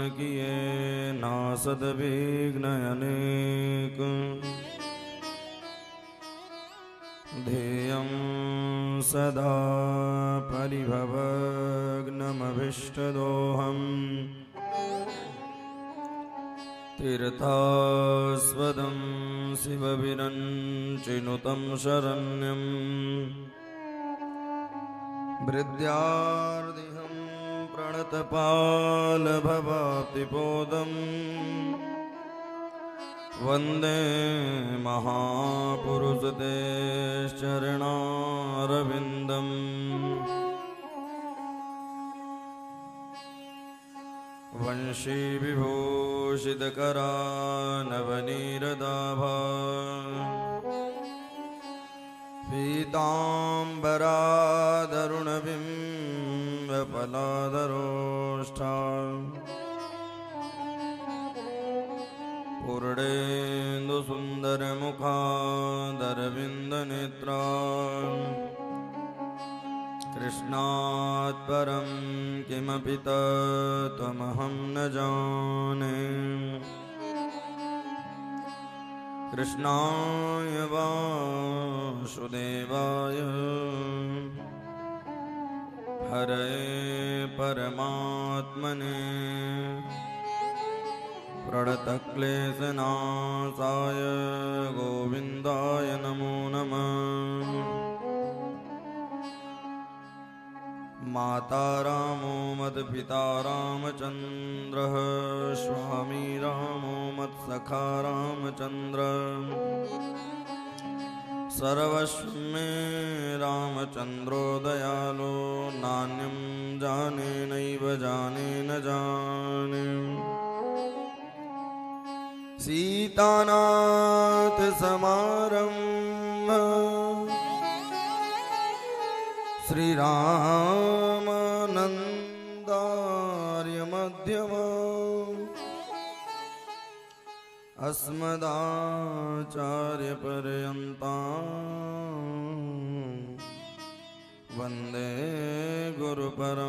किए नासद विघ्न अनेक ध्येयं सदा परिभवग्नमभीष्टदोहम् तीर्थास्पदं शिवविरञ्चिनुतं शरण्यं हृद्यार्दिहं प्रणतपालभवाप्तिपोदं वन्दे महापुरुषते चरणारविन्दम् वंशी विभूषितकरानवनीरदाभा पीताम्बरादरुणबिम्बफलाधरोष्ठा पूर्णेन्दुसुन्दरमुखादरविन्दनेत्रा कृष्णात् परं किमपि तत्त्वमहं न जाने। कृष्णाय वासुदेवाय हरये परमात्मने प्रणतक्लेशनाशाय गोविन्दाय नमो नमः। माता रामो मत्पिता रामचन्द्रः स्वामी रामो मत्सखा रामचन्द्रः सर्वस्व मे रामचन्द्रो दयालो नान्यं जाने नैव जाने न जाने। सीतानाथ समारम्भा श्रीरामानन्दार्य मध्यमम् अस्मदाचार्यपर्यन्तां वन्दे गुरुपरम्पराम्।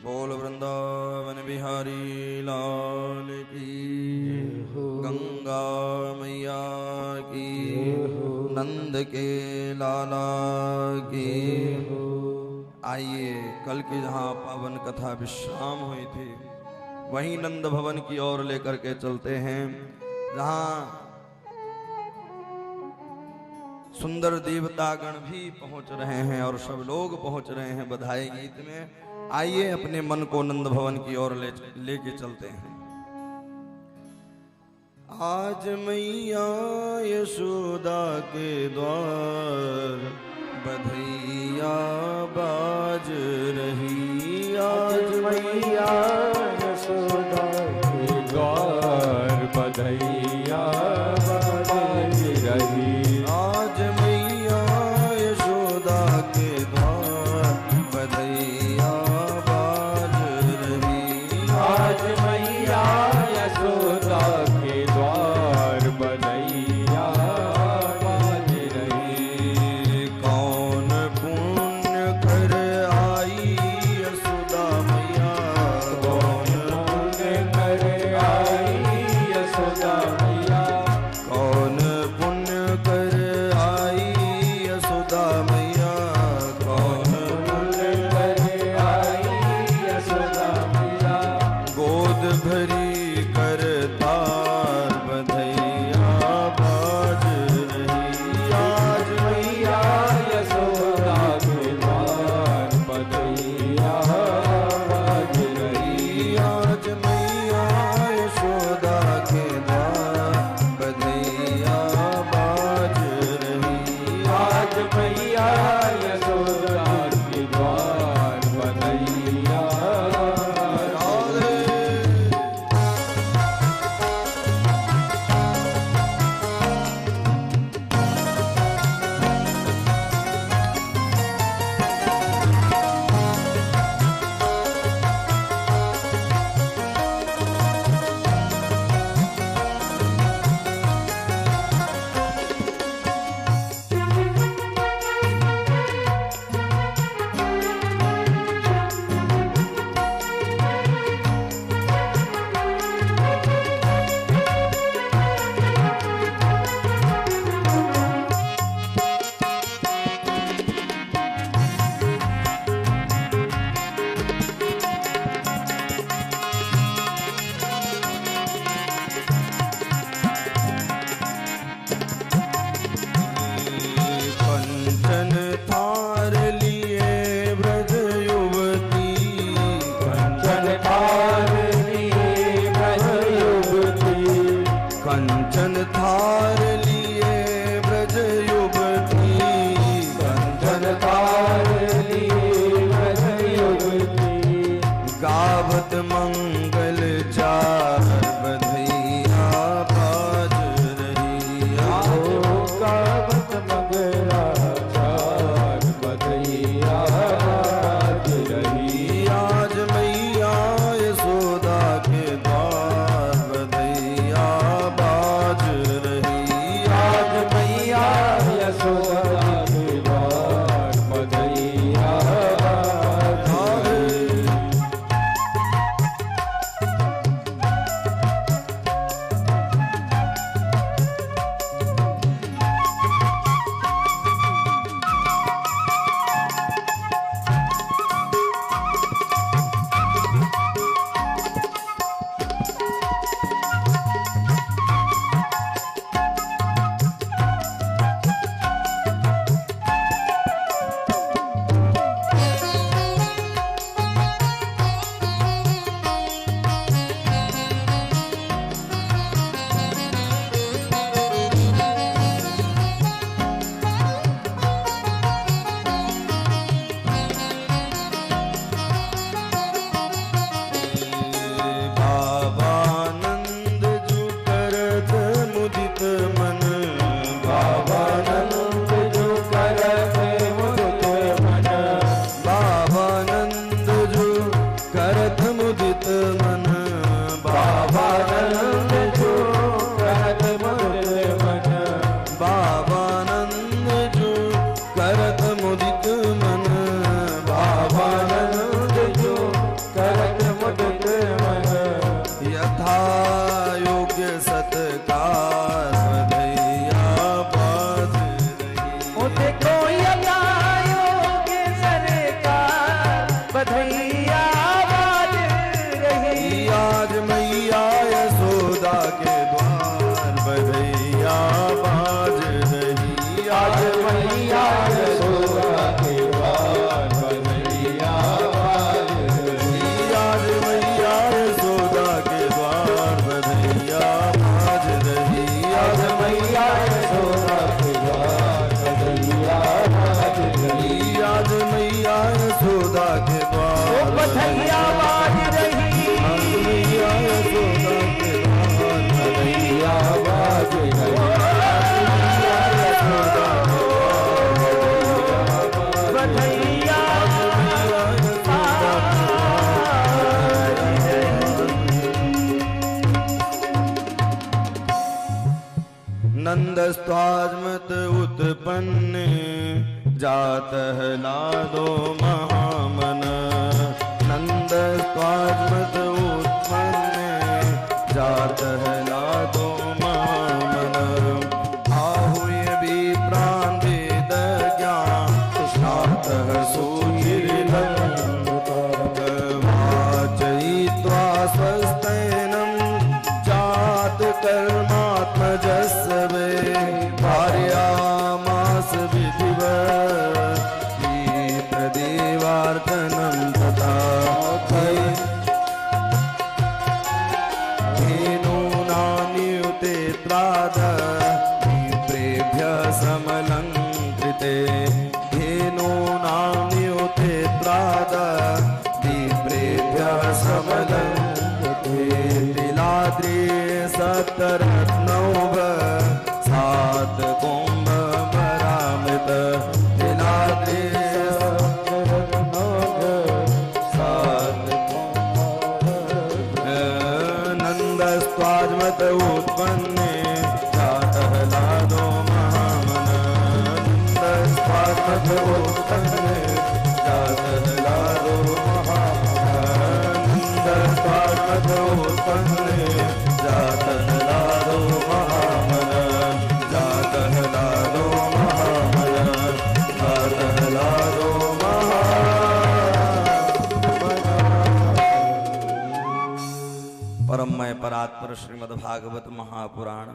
बोल वृंदावन बिहारी लाल की, गंगा मैया की, नंद के लाला की। आइए कल की जहाँ पावन कथा विश्राम हुई थी वहीं नंद भवन की ओर लेकर के चलते हैं, जहाँ सुंदर देवतागण भी पहुंच रहे हैं और सब लोग पहुंच रहे हैं बधाई गीत में। आइए अपने मन को नंद भवन की ओर लेके चलते हैं। आज मैया यशोदा के द्वार बधैया बाज रही। आज मैया यशोदा के द्वार बधैया बाज रही। आज मैया यशोदा के द्वार बधैया बाज रही। आज मैया यशोदा के द्वार बधैया बाज रही। कौन पुण्य कर आई मंगल चार बधैया बाज रहिया। गावत मंगला चार बधैया बाज रही। आज मैया यशोदा के द्वार बधैया बाज रही। आज मैया यशोदा के द्वार बधैया बाज रही। बाबानंद जु करत मुदित मन। बाबानंद जो करत मुदित मन। बाबानंद जु करत मुदित मन। बाबानंद जो करत मुदित मन। बाबानंद जु करत मुदित मन। बाबानंद जो करत मुदित मन। यथा योग्य सत्कार बधैया बाज रही। ओ देखो योग्य सरकार बधैया बाज रही। आज मैया यशोदा के द्वार बधैया बाज रही। आज मैया यशोदा के द्वार बधैया बाज रही। आज मैया यशोदा के द्वार बधैया बाज रही। आज मैया यशोदा के द्वार बधैया बाज रही। आज मैया यशोदा के द्वार बधैया बाज रही। आज मैया यशोदा के द्वार बधैया बाज रही। बधैया नंदस्त्वात्मत उत्पन्न जात लादो महामन। नंदस्त्वात्मत उत्पन्न जात लादो महामन। आहुय विप्रां वेद ज्ञान स्नात सुचिरलं। वाचयित्वा स्वस्तैनं जात कर्मात्मजस्वे। भार्यामास विधिवत् देवार्चनं तथा। धेनूनान्युते त्राद विप्रेभ्यः समलङ्कृते। धेनूनान्युते त्राद विप्रेभ्यः समलङ्कृते। तिलाद्रि सप्तरत्नौघ सात कुंभ मरामृत। तिलाद्रि सप्तरत्नौघ सात कुंभ। नंदस्त्वात्मत उत्पन्ने जातः लादो महामन। नंदस्त्वात्मत उत्पन्ने जातः लादो महामन। नंदस्त्वात्मत उत्पन्ने जातः लादो महामन। जातः लादो महामन। जातः लादो परममय परात्पर श्रीमद् भागवत महापुराण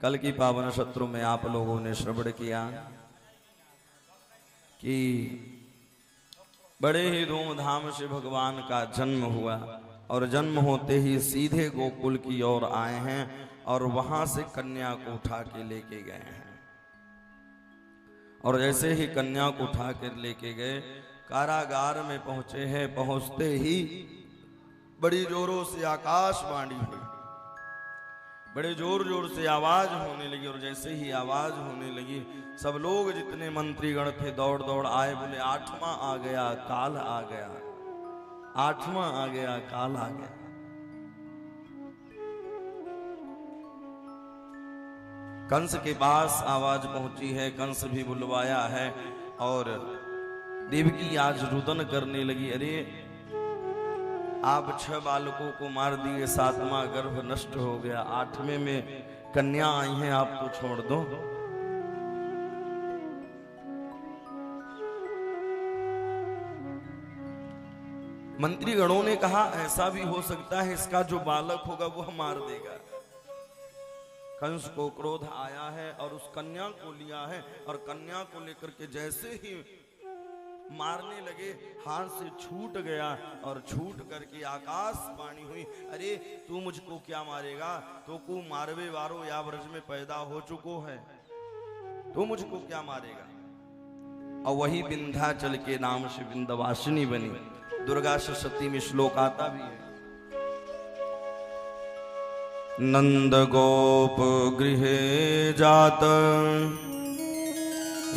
कल की पावन सत्रों में आप लोगों ने श्रवण किया कि बड़े ही धूमधाम से भगवान का जन्म हुआ और जन्म होते ही सीधे गोकुल की ओर आए हैं और वहां से कन्या को उठा के लेके गए हैं। और जैसे ही कन्या को उठा कर लेके गए कारागार में पहुंचे हैं। पहुंचते ही बड़ी जोरों से आकाशवाणी हुई, बड़े जोर जोर से आवाज होने लगी। और जैसे ही आवाज होने लगी, सब लोग जितने मंत्रीगण थे दौड़ दौड़ आए, बोले 8वां आ गया, काल आ गया, 8वां आ गया, काल आ गया। कंस के पास आवाज पहुंची है, कंस भी बुलवाया है और देवकी आज रुदन करने लगी। अरे आप 6 बालकों को मार दिए, 7वां गर्भ नष्ट हो गया, 8वें में कन्या आई हैं, आप तो छोड़ दो। मंत्री गणों ने कहा ऐसा भी हो सकता है, इसका जो बालक होगा वह मार देगा। कंस को क्रोध आया है और उस कन्या को लिया है, और कन्या को लेकर के जैसे ही मारने लगे, हाथ से छूट गया और छूट करके आकाशवाणी हुई, अरे तू मुझको क्या मारेगा, तो को मारवे वारो या ब्रज में पैदा हो चुको है, तू मुझको क्या मारेगा। और वही विंध्याचल के नाम से विंध्यवासिनी बनी। दुर्गा सप्तमी में श्लोक आता भी है, नंद गोप गृहे जात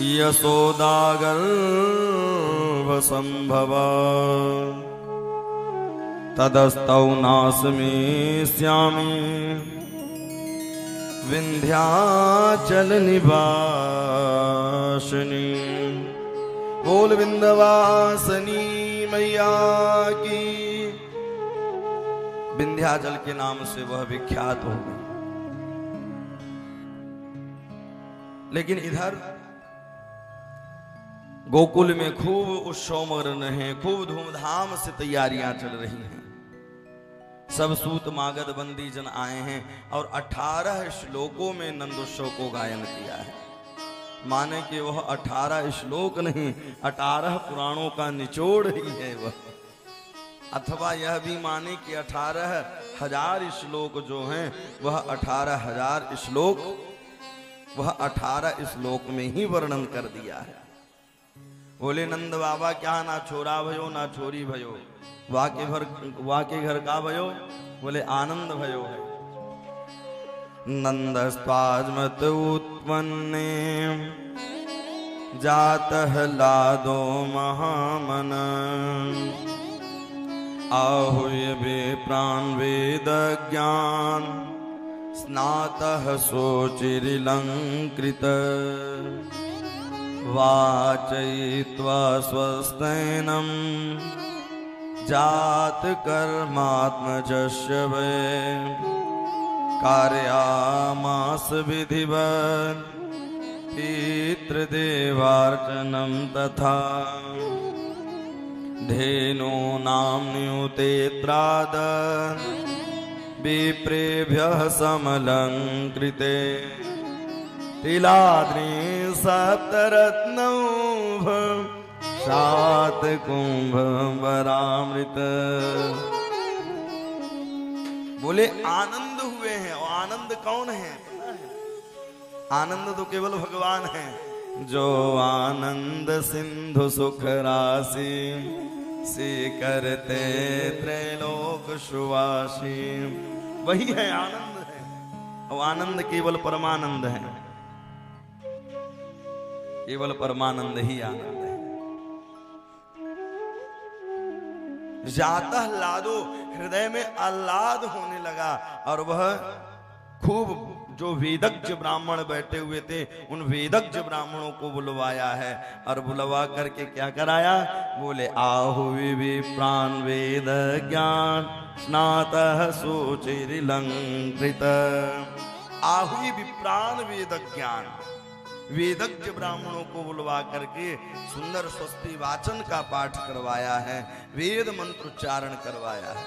यशोदागर संभव तदस्तौ नासमे श्यामी विंध्याचल निवासिनी। बोल विंध्यवासिनी मैया की। विंध्याचल के नाम से वह विख्यात हो गई। लेकिन इधर गोकुल में खूब उत्सव मग्न है, खूब धूमधाम से तैयारियां चल रही हैं। सब सूत मागध बंदी जन आए हैं और 18 श्लोकों में नंदोत्सव को गायन किया है। माने कि वह 18 श्लोक नहीं, 18 पुराणों का निचोड़ ही है वह। अथवा यह भी माने कि 18,000 श्लोक जो हैं वह 18,000 श्लोक वह 18 श्लोक में ही वर्णन कर दिया है। बोले नंद बाबा क्या ना छोरा भयो ना छोरी भयो, वाके घर का भयो, बोले आनंद भयो है। नंदस्पाज्मत उत्पन्ने जातः लादो महामन, आहूय वे प्राण वेद ज्ञान स्नातः शोचिरिलंकृत, वाचयित्वा स्वस्तेनं जात कर्मात्मजस्य वै, कारयामास विधिवत् पितृदेवार्चनं तथा, धेनूनां न्यूतेत्राद विप्रेभ्यः समलंकृते, तिलाद्रि सप्तरत्नौ सात कुंभ वरामृत। बोले आनंद हुए हैं। और आनंद कौन है? आनंद तो केवल भगवान है। जो आनंद सिंधु सुख राशि से करते त्रैलोक सुवासी, वही है आनंद है। और आनंद केवल परमानंद है, केवल परमानंद ही आनंद है। जातः लादो, हृदय में आह्लाद होने लगा। और वह खूब जो वेदज्ञ ब्राह्मण बैठे हुए थे उन वेदज्ञ ब्राह्मणों को बुलवाया है। और बुलवा करके क्या कराया? बोले आहूय विप्रान वेद ज्ञान स्नातः शोचिरिलंकृत। आहूय विप्रान वेद ज्ञान, वेदज्ञ ब्राह्मणों को बुलवा करके सुंदर स्वस्ति वाचन का पाठ करवाया है, वेद मंत्र उच्चारण करवाया है।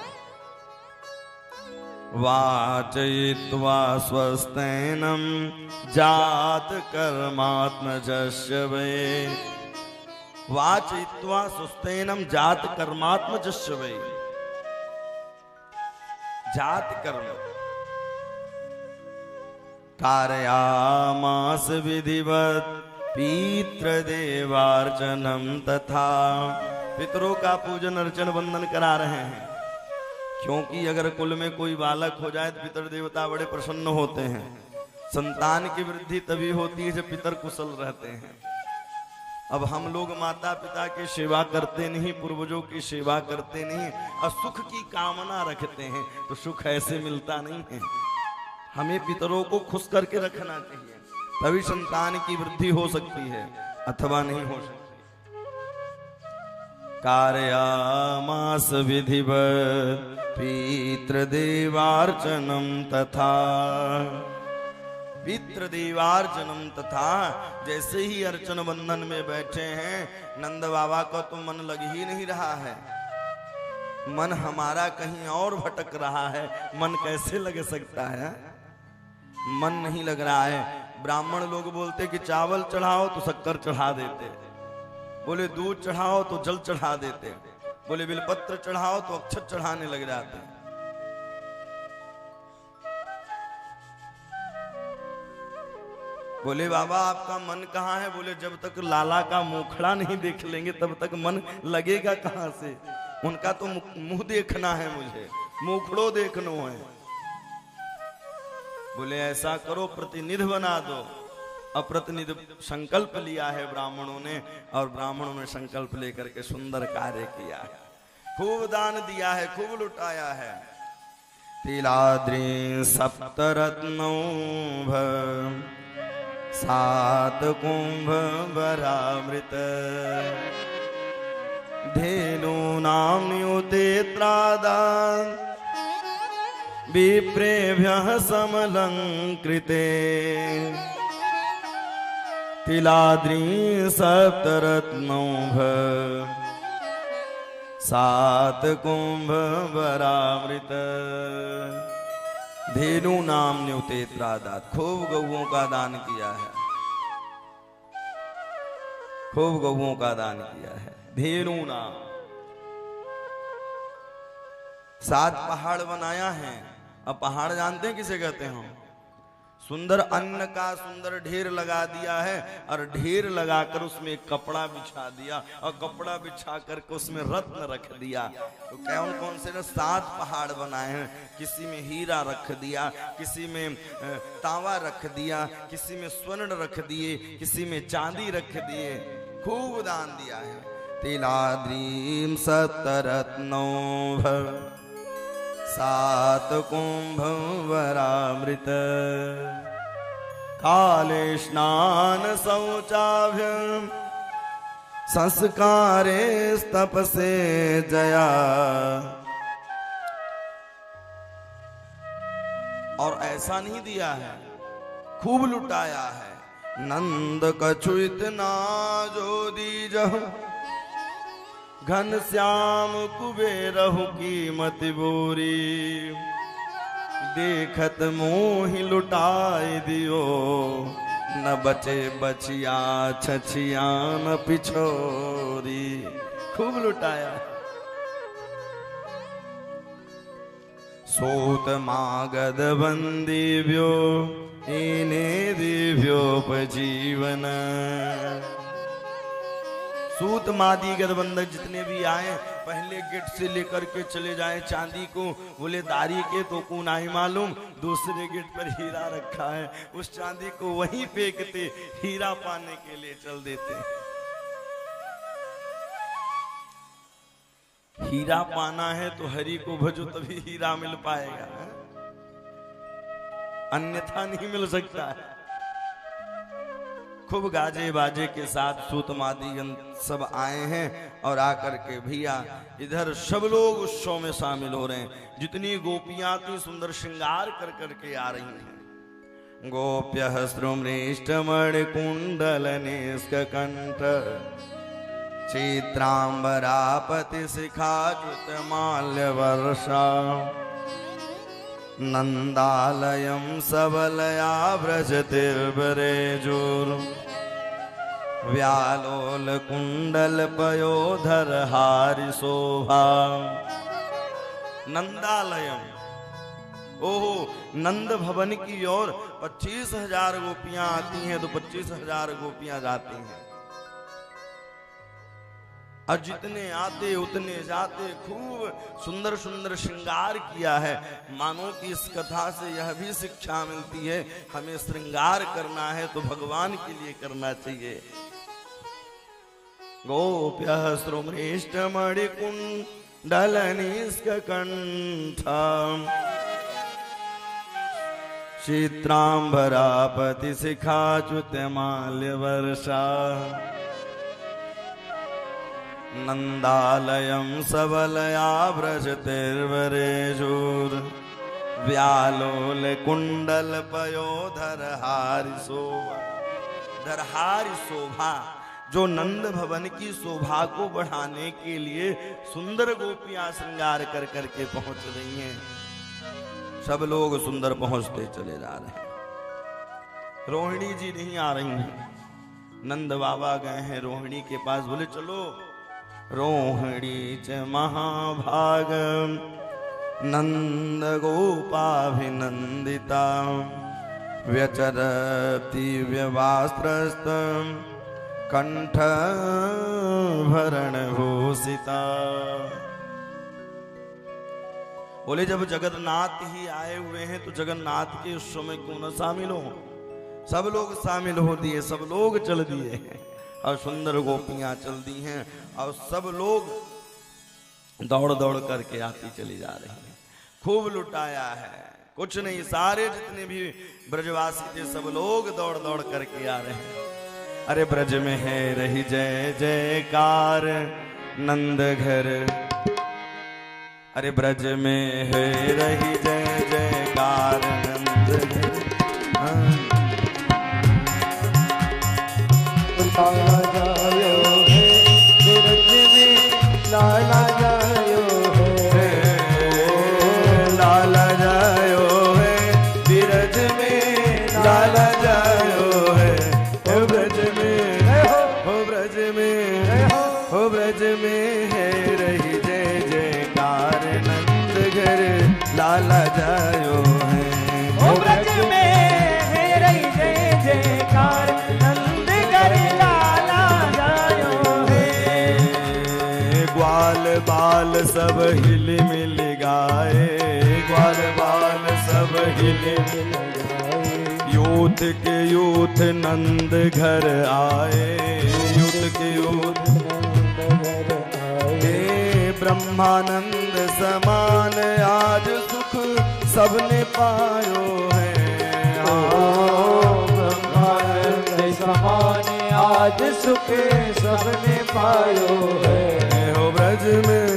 वाचयित्वा स्वस्तेनं जात कर्मात्मजस्य वै, वाचयित्वा स्वस्तेनं जात कर्मात्मजस्य वै। जात कर्म कारयामास विधिवत् पितृदेवार्चनं तथा, पितरों का पूजन अर्चन वंदन करा रहे हैं। क्योंकि अगर कुल में कोई बालक हो जाए तो पितर देवता बड़े प्रसन्न होते हैं। संतान की वृद्धि तभी होती है जब पितर कुशल रहते हैं। अब हम लोग माता पिता की सेवा करते नहीं, पूर्वजों की सेवा करते नहीं और सुख की कामना रखते हैं तो सुख ऐसे मिलता नहीं है। हमें पितरों को खुश करके रखना चाहिए, तभी संतान की वृद्धि हो सकती है, अथवा नहीं हो सकती। कारयामास विधिवत् पितृदेवार्चनम तथा, पितृदेवार्चनम तथा, जैसे ही अर्चन बंधन में बैठे हैं नंद बाबा का तो मन लग ही नहीं रहा है, मन हमारा कहीं और भटक रहा है। मन कैसे लग सकता है? मन नहीं लग रहा है। ब्राह्मण लोग बोलते कि चावल चढ़ाओ तो शक्कर चढ़ा देते, बोले दूध चढ़ाओ तो जल चढ़ा देते, बोले बिलपत्र चढ़ाओ तो अक्षत चढ़ाने लग जाते। बोले बाबा आपका मन कहाँ है? बोले जब तक लाला का मुखड़ा नहीं देख लेंगे तब तक मन लगेगा कहाँ से? उनका तो मुंह देखना है, मुझे मुखड़ो देखना है। बोले ऐसा करो प्रतिनिधि बना दो। अप्रतिनिधि संकल्प लिया है ब्राह्मणों ने, और ब्राह्मणों ने संकल्प लेकर के सुंदर कार्य किया है, खूब दान दिया है, खूब लुटाया है। तिलाद्रि सप्तरत्नों सात कुंभ वरामृत, धेनूनां युतेत्रादान् विप्रेभ्यः समलंकृते, तिलाद्रि सप्तरत्नों सात कुंभ वरामृत, धेनु नाम न्यूतेत्रादात, खूब गौओं का दान किया है, खूब गौओं का दान किया है। धेनु नाम, 7 पहाड़ बनाया है। अब पहाड़ जानते हैं किसे कहते हैं? सुंदर अन्न का सुंदर ढेर लगा दिया है, और ढेर लगाकर उसमें एक कपड़ा बिछा दिया, और कपड़ा बिछा करके उसमें रत्न रख दिया। तो कौन कौन से 7 पहाड़ बनाए हैं। किसी में हीरा रख दिया, किसी में तांबा रख दिया, किसी में स्वर्ण रख दिए, किसी में चांदी रख दिए, खूब दान दिया है। तिलाद्रीं सप्तरत्नों सात कुंभ वरामृत, काले स्नान शौचाभ्यं संस्कारे तपसे जया। और ऐसा नहीं दिया है, खूब लुटाया है। नंद कछु इतना जो दीजहु, घन श्याम कुबेरहु कीमत बोरी, देखत मोहि लुटाई दियो, न बचे बचिया छछिया न पिछोरी। खूब लुटाया। सोत मागध बंदीव्यो इने दिव्योपजीवन, सूत मादी गदबंधक जितने भी आए पहले गेट से लेकर के चले जाए चांदी को, बोले दारी के तो को नहीं मालूम, दूसरे गेट पर हीरा रखा है, उस चांदी को वहीं फेंकते, हीरा पाने के लिए चल देते। हीरा पाना है तो हरि को भजो तभी हीरा मिल पाएगा, अन्यथा नहीं मिल सकता है। खूब गाजे बाजे के साथ सूतमादी सब आए हैं, और आकर के भैया इधर सब लोग उत्सव में शामिल हो रहे हैं। जितनी गोपियां थी सुंदर श्रृंगार कर करके आ रही हैं। गोप्यः श्रुमृष्टमणि कुंडल निष्कंठ, चित्रांबरापति शिखाच्युत माल्य वर्षा, नंदालयं सबलया व्रजतिर्वरेजुर, व्यालोल कुंडल पयोधर हारि शोभा। नंदालयम, ओहो नंद भवन की ओर 25,000 गोपियां आती हैं तो 25,000 गोपियां जाती हैं। और जितने आते उतने जाते, खूब सुंदर सुंदर श्रृंगार किया है। मानो कि इस कथा से यह भी शिक्षा मिलती है, हमें श्रृंगार करना है तो भगवान के लिए करना चाहिए। गोप्य श्रुमृष्ट मणिकुंडल निष्कंठ चित्रांबरापति शिखाच्युत माल्यवर्षा नंदालयं सबलया व्रजतिर्वरेषुर व्यालोल कुंडल पयोधरहारि शोभा। धरहारि शोभा, जो नंद भवन की शोभा को बढ़ाने के लिए सुंदर गोपियां श्रृंगार कर करके पहुंच रही हैं। सब लोग सुंदर पहुंचते चले जा रहे हैं। रोहिणी जी नहीं आ रही हैं, नंद बाबा गए हैं रोहिणी के पास। बोले चलो। रोहिणी च महाभाग नंद गोपाभिनंदिता व्यचरति व्यवास्त्रस्त कंठ भरण भूषिता। बोले जब जगन्नाथ ही आए हुए हैं तो जगन्नाथ के उत्सव में क्यों न शामिल हो। सब लोग शामिल हो दिए, सब लोग चल दिए हैं और सुंदर गोपियां चल दी हैं और सब लोग दौड़ दौड़ करके आती चली जा रही हैं। खूब लुटाया है, कुछ नहीं, सारे जितने भी ब्रजवासी थे सब लोग दौड़ दौड़ करके आ रहे हैं। अरे ब्रज में है रही जय जयकार नंद घर, अरे ब्रज में है रही जय जयकार नंद घर। लाला जायो है ब्रज में, लाला जायो है, लाला जायो है ब्रज में, लाला जायो है हो ब्रज में, हो ब्रज में, हो ब्रज में है रही जय जयकार नंद घर लाला जायो है। ओ ब्रज में है रही जय जयकार नंद घर लाला जायो है। ग्वाल बाल सब हिल मिल गाए, ग्वाल बाल सब हिल मिल गाए। यूथ के यूथ नंद घर आए, यूथ के यूथ नंद घर आए। ब्रह्मानंद समान आज सुख सबने पायो है। ब्रह्मानंद समान आज सुख सबने पायो है। हो ब्रज में,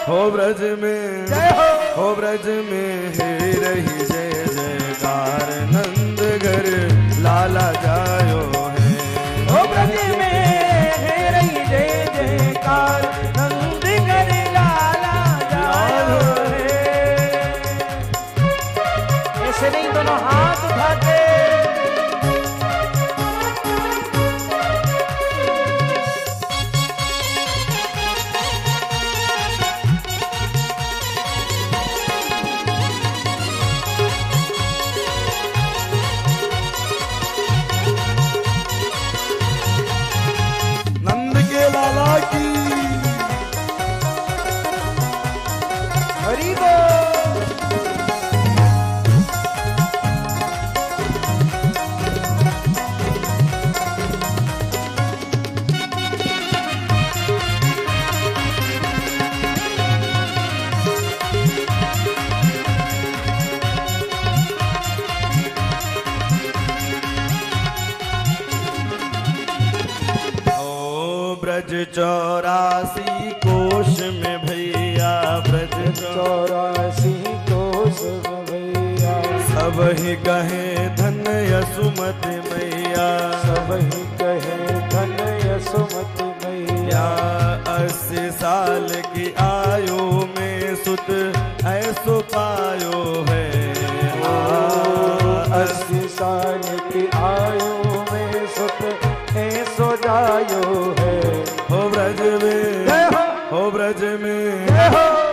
हो ब्रज में, हो ब्रज में है रही जय जयकार नंद घर लाला जायो है। ओ ब्रज में है रही जय जयकार नंद घर लाला जायो है। ऐसे नहीं, दोनों हाथ उठा के नंद के लाला की हरि बोल। ब्रज 84 कोश में भैया, ब्रज 84 कोश में भैया। सब ही कहे धन यसुमति मैया, सब ही कहे धन यसुमति मैया। 80 साल की आयु में सुत ऐसो पायो है। 80 साल की आयु में सुत ऐसो जायो है। हो ब्रज में, हो ब्रज में,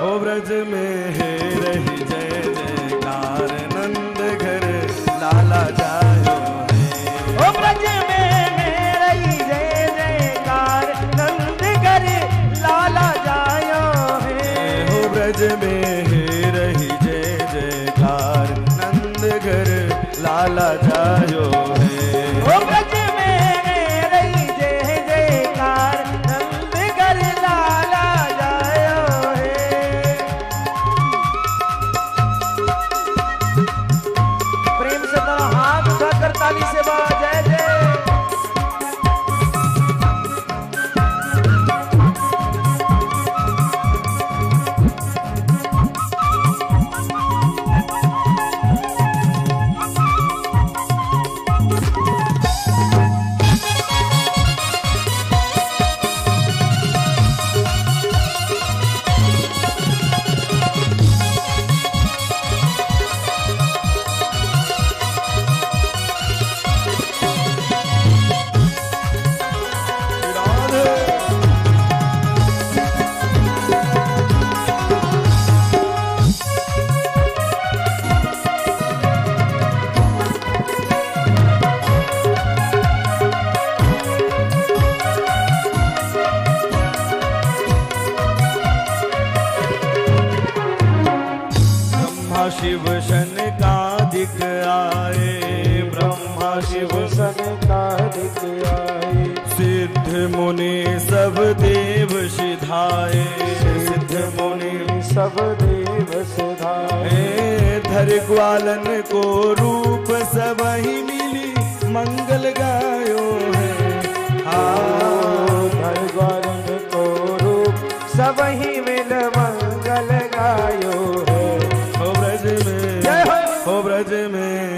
हो ब्रज में है रही जय जयकार नंद घर लाला जायो है। ओ ब्रज में है रही जय जयकार नंद घर ब्रज में हे रही जय जयकार, नंद घर लाला जायो है। ओ ब्रज में हे रही जय जयकार, नंद घर लाला जायो है। प्रेम से दोनों हाथ उठाकर ताली से बोलो जय जय। शिव शनकादिक आए, ब्रह्मा शिव शनकादिक आए, सिद्ध मुनि सब देव सिधाए, सिद्ध मुनि सब देव सिधाए। धर ग्वालन को रूप सब ही मिली, मंगल गायो है। धर ग्वालन को रूप सब ही मिल मंगल गायो है। हो ब्रज में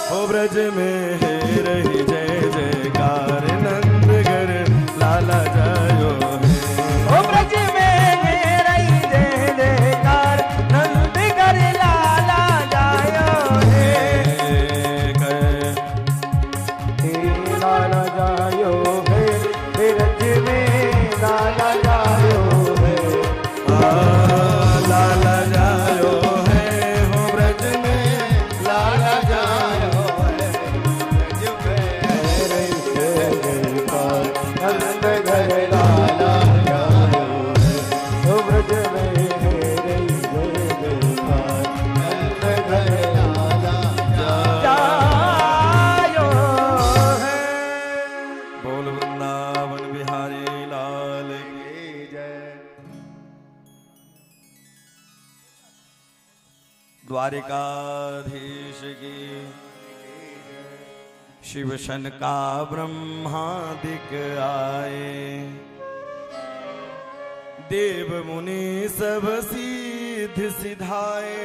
हो ब्रज में हे रही जय जयकार, नंद घर लाला जायो है। हो ब्रज में हे रही जय जयकार, नंद घर लाला जायो है। लाला जायो है, ब्रज में लाला जायो है। लाला जायो है, हो ब्रज में लाला जायो है। नंद घर लाला जायो है। हो ब्रज में हे रही जय जयकार, नंद घर लाला जायो है। बोल वृंदावन बिहारी लाल की जय। द्वारिकाधीश की शिव शनका ब्रह्मादिक आए, देव मुनि सब सिद्ध सिधाए,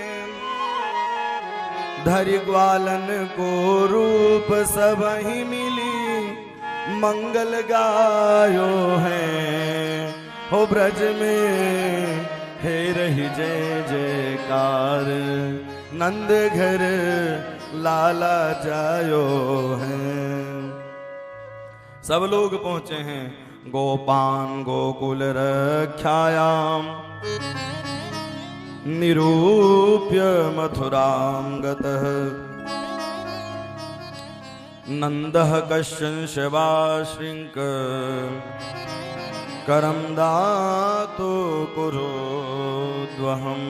धरि ग्वालन को रूप सब ही मिली, मंगल गायो है। हो ब्रज में हे रही जय जयकार, नंद घर लाला जायो है। सब लोग पहुंचे हैं गोपान गोकुल रक्षायाम, निरूप्य मथुरां गतः, नंदः कश्यप शवाश्रिंक, करम दातो कुरुद्वहम्।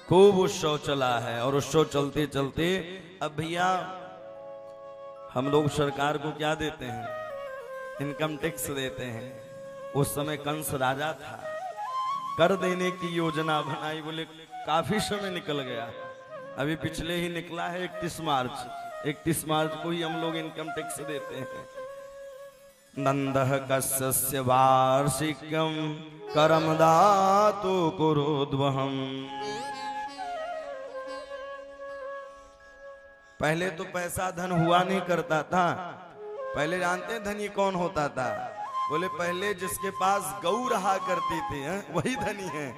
खूब उत्सव चला है, और उत्सव चलते चलते अब भैया हम लोग सरकार को क्या देते हैं? इनकम टैक्स देते हैं। उस समय कंस राजा था, कर देने की योजना बनाई, बोले काफी समय निकल गया, अभी पिछले ही निकला है 31 मार्च, 31 मार्च को ही हम लोग इनकम टैक्स देते हैं। नंदः कस्य वार्षिकम करम दातो कुरुद्वहम्। पहले तो पैसा धन हुआ नहीं करता था। पहले जानते हैं धनी कौन होता था? बोले पहले जिसके पास गऊ रहा करती थी वही धनी है।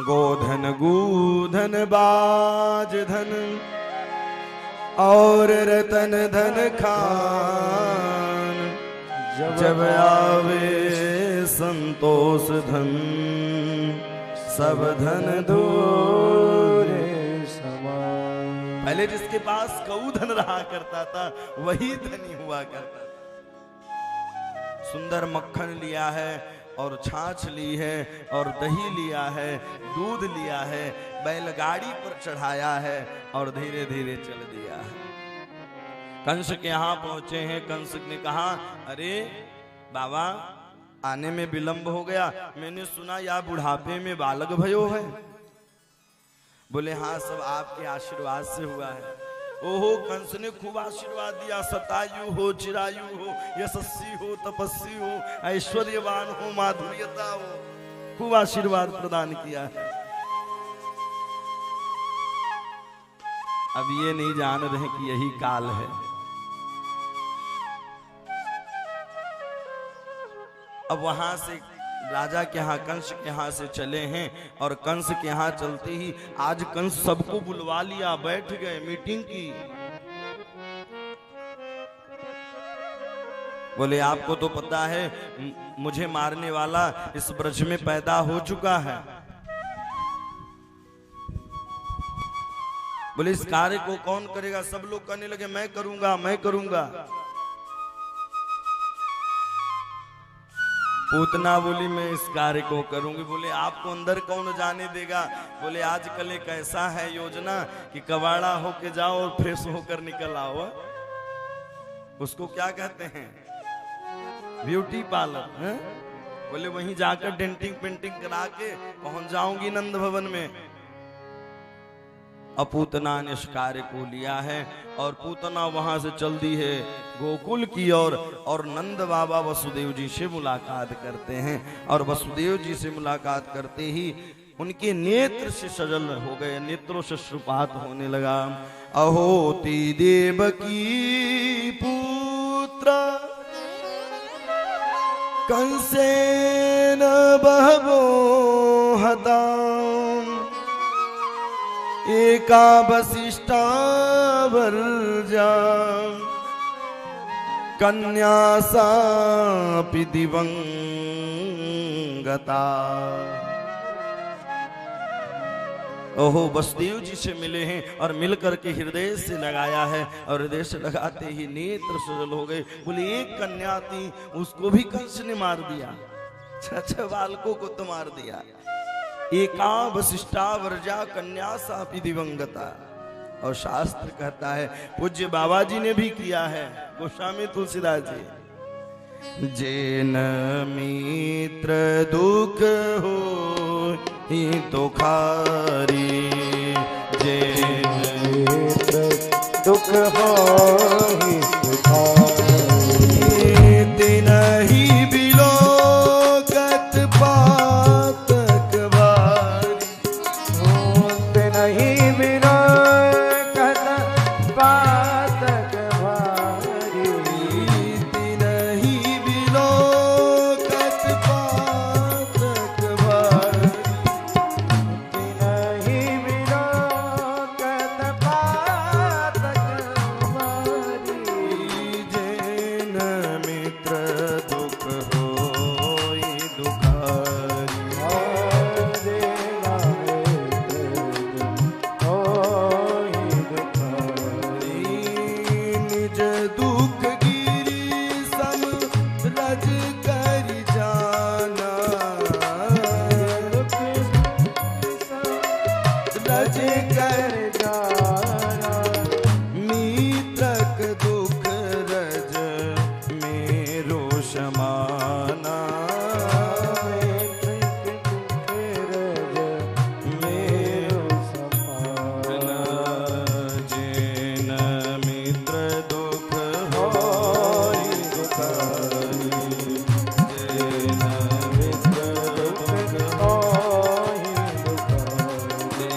गोधन गूधन बाज धन और रतन धन खान, जब आवे संतोष धन सब धन दूरे समान। पहले जिसके पास गऊ धन रहा करता था वही धनी हुआ करता था। सुंदर मक्खन लिया है, और छाछ ली है और दही लिया है, दूध लिया है, बैलगाड़ी पर चढ़ाया है और धीरे धीरे चल दिया है। कंस के यहाँ पहुंचे हैं। कंस ने कहा, अरे बाबा आने में विलंब हो गया, मैंने सुना या बुढ़ापे में बालक भयो है। बोले हाँ, सब आपके आशीर्वाद से हुआ है। ओहो, कंस ने खूब आशीर्वाद दिया, शतायु हो, चिरायु हो, यशस्वी हो, तपस्वी हो, ऐश्वर्यवान हो, माधुर्यता हो, खूब आशीर्वाद प्रदान किया है। अब ये नहीं जान रहे कि यही काल है। अब वहां से राजा के यहाँ, कंस के यहाँ से चले हैं और कंस के यहाँ चलते ही आज कंस सबको बुलवा लिया, बैठ गए, मीटिंग की। बोले आपको तो पता है मुझे मारने वाला इस ब्रज में पैदा हो चुका है। बोले इस कार्य को कौन करेगा? सब लोग कहने लगे मैं करूंगा, मैं करूंगा। पूतना बोली मैं इस कार्य को करूंगी। बोले आपको अंदर कौन जाने देगा? बोले आजकल एक ऐसा है योजना कि कबाड़ा होके जाओ और फ्रेश होकर निकल आओ। उसको क्या कहते हैं? ब्यूटी पार्लर है? बोले वहीं जाकर डेंटिंग पेंटिंग करा के पहुंच जाऊंगी नंद भवन में। अब पूतना ने इस कार्य को लिया है और पूतना वहां से चल दी है गोकुल की ओर और नंद बाबा वसुदेव जी से मुलाकात करते हैं। और वसुदेव जी से मुलाकात करते ही उनके नेत्र से सजल हो गए, नेत्रों से श्रुपात होने लगा। अहोती देवकी पुत्र कंसेन बहवो हता एका वसिष्ठा वर्जा कन्या सापि दिवंगता। ओहो, वसुदेव जी से मिले हैं और मिलकर के हृदय से लगाया है और हृदय से लगाते ही नेत्र सजल हो गए। बोले एक कन्या थी, उसको भी कंस ने मार दिया, 6 बालकों को तो मार दिया। एका वसिष्ठा वर्जा कन्या सापि दिवंगता। और शास्त्र कहता है, पूज्य बाबा जी ने भी किया है, गोस्वामी तुलसीदास जी, जेन मित्र दुख हो ही दुखारी, जेन मित्र दुख हो ही दुखारी, दिन ही बिलोकत पातक भारी, दिन ही बिलोकत पातक भारी, दिन ही बिलोकत पातक भारी, दिन ही बिलोकत पातक भारी, जेन मित्र दुख होई दुखारी। निज दुख गिरी सम रज कर जाना, रज कर मित्रक दुख रज मेरो समाना, जेन मित्र दुख होई दुखारी, जेन मित्र दुख होई दुखारी,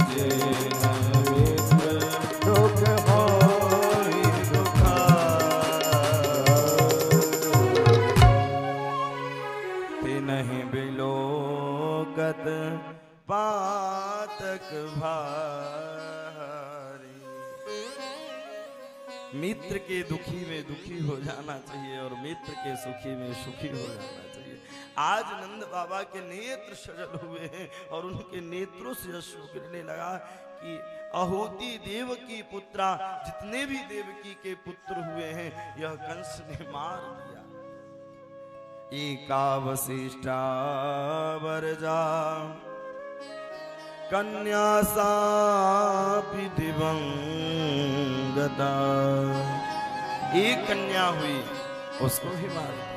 जेन मित्र दुख होई दुखारी, तिनहि बिलोकत पातक भारी। मित्र के दुखी में दुखी हो जाना चाहिए और मित्र के सुखी में सुखी हो जाना चाहिए। आज नंद बाबा के नेत्र सजल हुए हैं और उनके नेत्रों से अश्रु गिरने लगा कि अहोती देवकी पुत्रा, जितने भी देवकी के पुत्र हुए हैं यह कंस ने मार दिया। एका वसिष्ठा वरजा कन्या सापि दिवंगता। एक कन्या हुई, उसको ही मार दिया।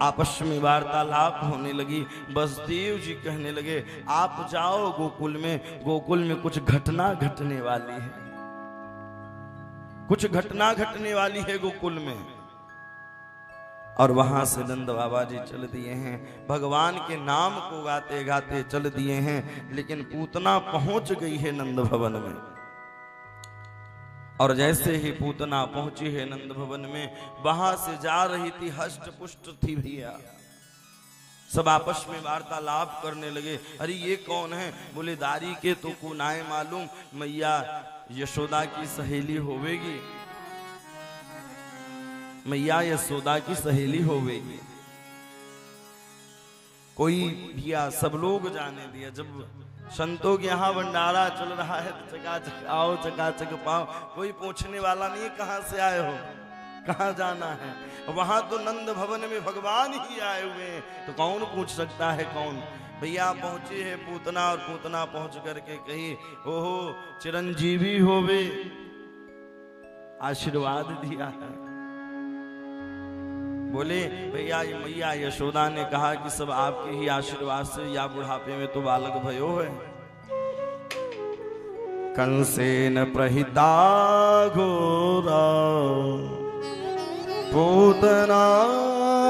आपस में वार्तालाप होने लगी। वसुदेव जी कहने लगे आप जाओ गोकुल में, गोकुल में कुछ घटना घटने वाली है, कुछ घटना घटने वाली है गोकुल में। और वहां से नंद बाबा जी चल दिए हैं, भगवान के नाम को गाते गाते चल दिए हैं। लेकिन पूतना पहुंच गई है नंद भवन में। और जैसे ही पूतना पहुंची है नंद भवन में, वहां से जा रही थी, हष्ट पुष्ट थी भैया। सब आपस में वार्तालाप करने लगे, अरे ये कौन है? बोले दारी के तो को नाए मालूम, मैया यशोदा की सहेली होवेगी, मैया यशोदा की सहेली होवेगी। कोई दिया, सब लोग जाने दिया। जब संतों के यहाँ भंडारा चल रहा है तो चकाचक आओ, चकाचक पाओ, कोई पूछने वाला नहीं कहां से आए हो, कहां जाना है। वहां तो नंद भवन में भगवान ही आए हुए हैं, तो कौन पूछ सकता है कौन? भैया पहुंची है पूतना, और पूतना पहुंच करके कही ओहो चिरंजीवी होवे, आशीर्वाद दिया है। बोले भैया ये मैया यशोदा ने कहा कि सब आपके ही आशीर्वाद से, या बुढ़ापे में तो बालक भयो है। कंसेन प्रहिता घोरा पूतना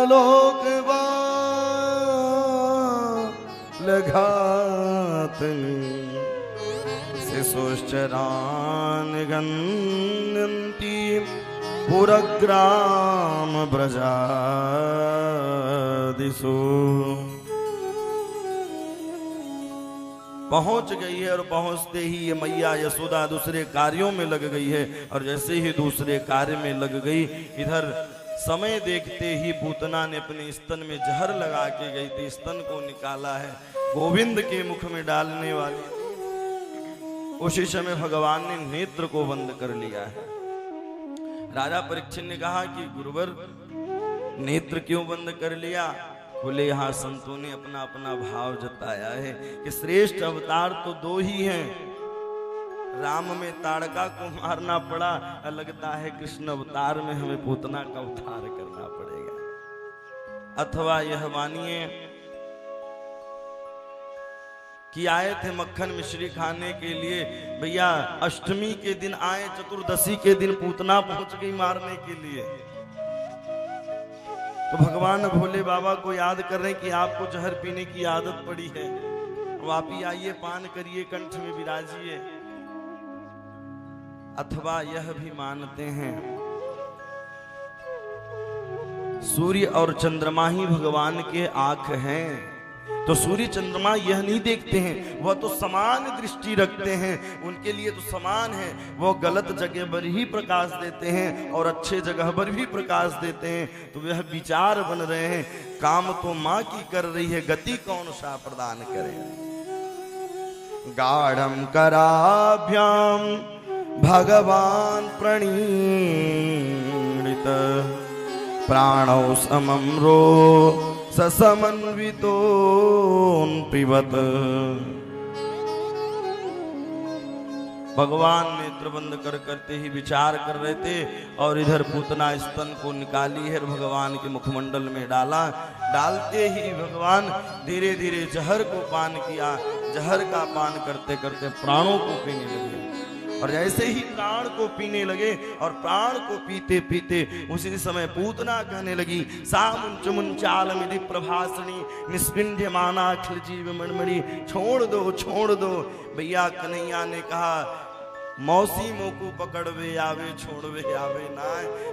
लोकबालघातनी शिशुश्चरान् गन्यन्ति पुरग्राम ब्रजादिषु। पहुंच गई है, और पहुंचते ही ये मैया यशोदा दूसरे कार्यों में लग गई है। और जैसे ही दूसरे कार्य में लग गई, इधर समय देखते ही पूतना ने अपने स्तन में जहर लगा के गई थी, स्तन को निकाला है, गोविंद के मुख में डालने वाली। उसी समय भगवान ने नेत्र को बंद कर लिया है। राजा परीक्षित ने कहा कि गुरुवर नेत्र क्यों बंद कर लिया? बोले यहाँ संतों ने अपना अपना भाव जताया है कि श्रेष्ठ अवतार तो दो ही हैं। राम में ताड़का को मारना पड़ा, लगता है कृष्ण अवतार में हमें पूतना का उद्धार करना पड़ेगा। अथवा यह मानिए कि आए थे मक्खन मिश्री खाने के लिए, भैया अष्टमी के दिन आए, चतुर्दशी के दिन पूतना पहुंच गई मारने के लिए। तो भगवान भोले बाबा को याद कर रहे हैं कि आपको जहर पीने की आदत पड़ी है, वापी आइए, पान करिए, कंठ में विराजिए। अथवा यह भी मानते हैं सूर्य और चंद्रमा ही भगवान के आंख हैं, तो सूर्य चंद्रमा यह नहीं देखते हैं, वह तो समान दृष्टि रखते हैं, उनके लिए तो समान है। वो गलत जगह पर ही प्रकाश देते हैं और अच्छे जगह पर भी प्रकाश देते हैं। तो वह विचार बन रहे हैं, काम तो माँ की कर रही है, गति कौन सा प्रदान करे। गाढ़म कराभ्याम भगवान प्रणीत प्राणौ समम रो ससमन्वितोऽन्पिबत। भगवान नेत्र बंद करते ही विचार कर रहे थे, और इधर पूतना स्तन को निकाली है, भगवान के मुखमंडल में डाला। डालते ही भगवान धीरे धीरे जहर को पान किया। जहर का पान करते करते प्राणों को पीने लगे। और जैसे ही प्राण को पीने लगे, और प्राण को पीते पीते उसी समय पूतना कहने लगी, सामुंच मुंचालमिति प्रभासनी निष्पिंड्यमाना अखिल जीव मणमणि। छोड़ दो, छोड़ दो। भैया कन्हैया ने कहा मौसी मोको पकड़वे आवे, छोड़वे आवे ना।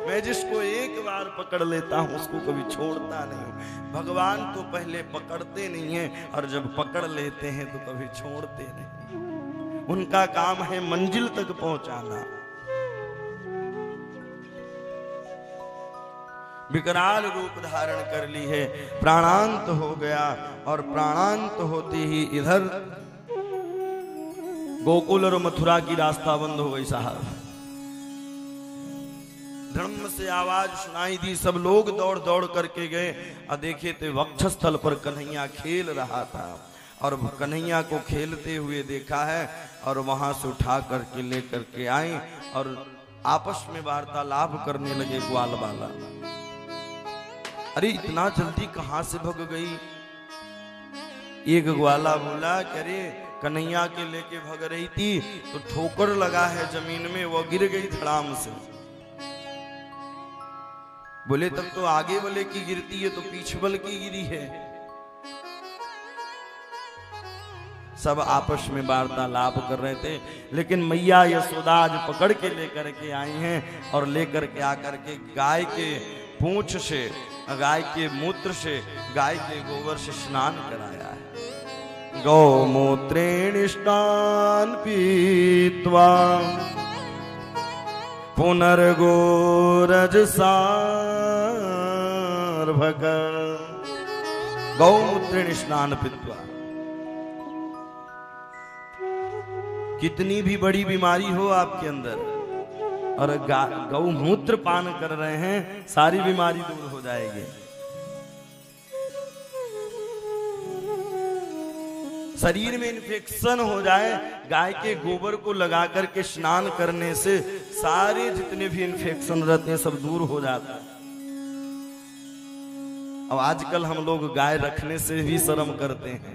मैं जिसको एक बार पकड़ लेता हूँ उसको कभी छोड़ता नहीं। भगवान तो पहले पकड़ते नहीं है, और जब पकड़ लेते हैं तो कभी छोड़ते नहीं। उनका काम है मंजिल तक पहुंचाना। विकराल रूप धारण कर ली है, प्राणांत हो गया। और प्राणांत होते ही इधर गोकुल और मथुरा की रास्ता बंद हो गई साहब। धर्म से आवाज सुनाई दी, सब लोग दौड़ दौड़ करके गए और देखे थे वक्षस्थल पर कन्हैया खेल रहा था और कन्हैया को खेलते हुए देखा है और वहां से उठा करके लेकर के आए और आपस में वार्तालाप करने लगे ग्वाल वाला। अरे इतना जल्दी कहां से भग गई? एक ग्वाला बोला कि अरे कन्हैया के लेके भग रही थी तो ठोकर लगा है जमीन में, वो गिर गई धड़ाम से। बोले तब तो आगे वाले की गिरती है तो पीछे वाले की गिरी है। सब आपस में वार्तालाप कर रहे थे, लेकिन मैया यशोदा आज पकड़ के लेकर के आई हैं और लेकर के आकर के गाय के पूंछ से, गाय के मूत्र से, गाय के गोबर से स्नान कराया है। गौमूत्रेण स्नान पीत्वा पुनर्गोरज सार्भक। गौमूत्रेण स्नान पीत्वा, कितनी भी बड़ी बीमारी हो आपके अंदर और गौमूत्र पान कर रहे हैं, सारी बीमारी दूर हो जाएगी। शरीर में इन्फेक्शन हो जाए, गाय के गोबर को लगा करके स्नान करने से सारे जितने भी इन्फेक्शन रहते हैं सब दूर हो जाता है। अब आजकल हम लोग गाय रखने से भी शर्म करते हैं।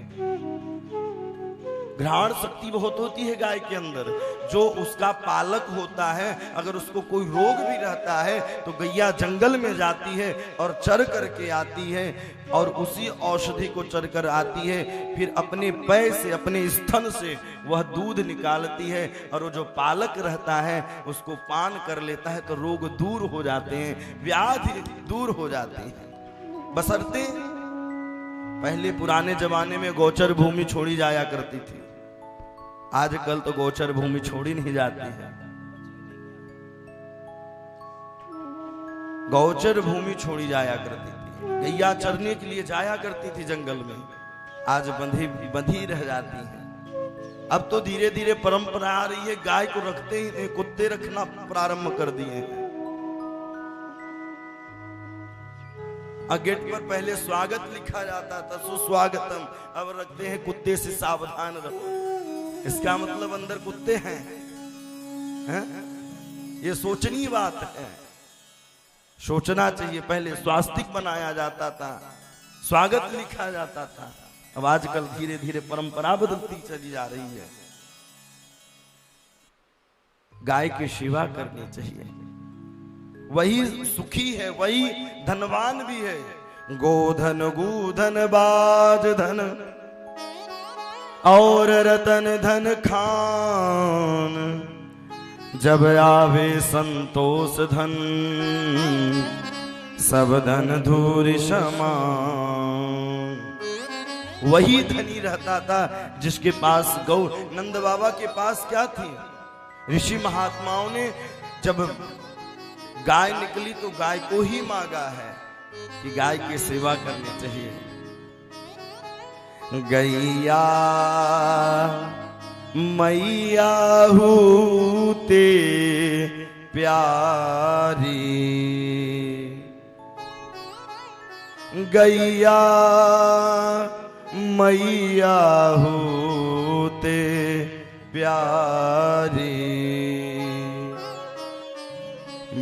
घ्राण शक्ति बहुत होती है गाय के अंदर। जो उसका पालक होता है, अगर उसको कोई रोग भी रहता है तो गैया जंगल में जाती है और चर करके आती है और उसी औषधि को चर कर आती है, फिर अपने पैर से, अपने स्तन से वह दूध निकालती है और वो जो पालक रहता है उसको पान कर लेता है तो रोग दूर हो जाते हैं, व्याधि दूर हो जाती है। बशर्ते पहले पुराने जमाने में गोचर भूमि छोड़ी जाया करती थी, आजकल तो गोचर भूमि छोड़ी नहीं जाती है। गोचर भूमि छोड़ी जाया करती थी, गैया चरने के लिए जाया करती थी जंगल में, आज बंधी रह जाती है। अब तो धीरे धीरे परंपरा आ रही है, गाय को रखते ही कुत्ते रखना प्रारंभ कर दिए हैं। गेट पर पहले स्वागत लिखा जाता था, सुस्वागतम, अब रखते हैं कुत्ते से सावधान रहो। इसका मतलब अंदर कुत्ते हैं, ये सोचनीय बात है, सोचना चाहिए। पहले स्वास्तिक बनाया जाता था, स्वागत लिखा जाता था, अब आजकल धीरे धीरे परंपरा बदलती चली जा रही है। गाय की सेवा करनी चाहिए, वही सुखी है, वही धनवान भी है। गोधन गूधन बाज धन और रतन धन खान, जब आवे संतोष धन सब धन धूरि समान। वही धनी रहता था जिसके पास गौ। नंद बाबा के पास क्या थी? ऋषि महात्माओं ने जब गाय निकली तो गाय को ही मांगा है कि गाय की सेवा करनी चाहिए। गैया मैया हूते प्यारी, गैया मैया हूते प्यारी,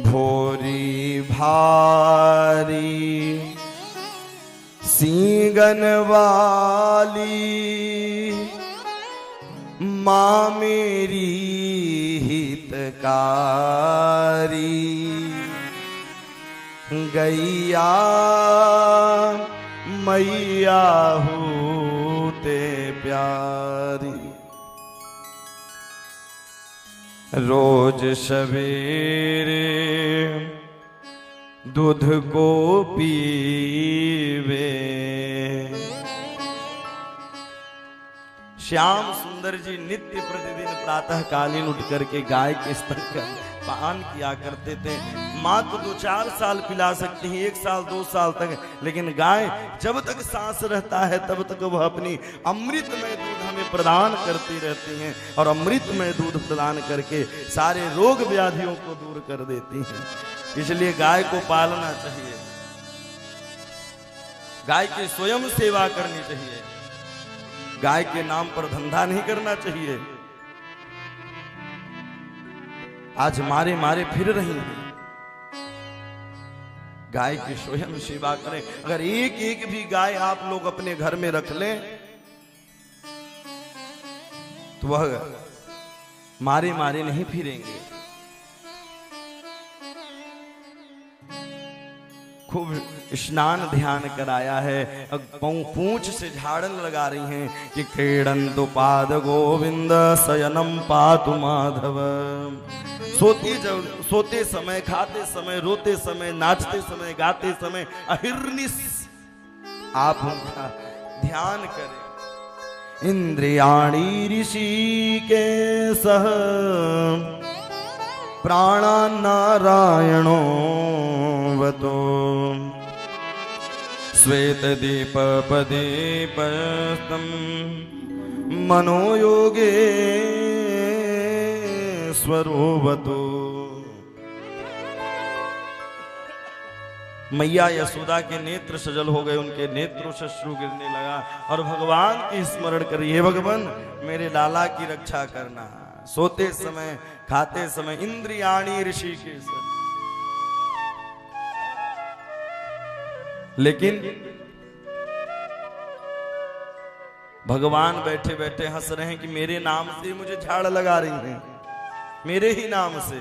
भोरी भारी सींगन वाली माँ मेरी हितकारी, गैया मैया होते प्यारी। रोज सवेरे दूध को पीवे, श्याम सुंदर जी नित्य प्रतिदिन प्रातः कालीन उठ करके गाय के स्तन का पान किया करते थे। माँ तो 2-4 साल पिला सकती है, 1 साल 2 साल तक, लेकिन गाय जब तक सांस रहता है तब तक वह अपनी अमृतमय दूध हमें प्रदान करती रहती हैं और अमृतमय दूध प्रदान करके सारे रोग व्याधियों को दूर कर देती हैं। इसलिए गाय को पालना चाहिए, गाय की स्वयं सेवा करनी चाहिए, गाय के नाम पर धंधा नहीं करना चाहिए। आज मारे मारे फिर रही हैं, गाय की स्वयं सेवा करें। अगर एक एक भी गाय आप लोग अपने घर में रख लें तो वह मारे मारे नहीं फिरेंगे। खूब स्नान ध्यान कराया है, पूंछ से झाड़न लगा रही हैं कि क्रीडन्तु पाद गोविंद शयनम पातु माधव। सोते समय, खाते समय, रोते समय, नाचते समय, गाते समय अहिर्निश आप उनका ध्यान करें। इंद्रियाणि ऋषिकेशः प्राणान्नारायणो वतो श्वेतदीपपदीपस्थं मनोयोगे स्वरूपतो। मैया यशोदा के नेत्र सजल हो गए, उनके नेत्रों से अश्रु गिरने लगा और भगवान की स्मरण करिए, भगवान मेरे लाला की रक्षा करना। सोते समय, खाते समय, इंद्रियाणि ऋषिकेश। लेकिन भगवान बैठे बैठे हंस रहे हैं कि मेरे नाम से मुझे झाड़ लगा रही हैं, मेरे ही नाम से।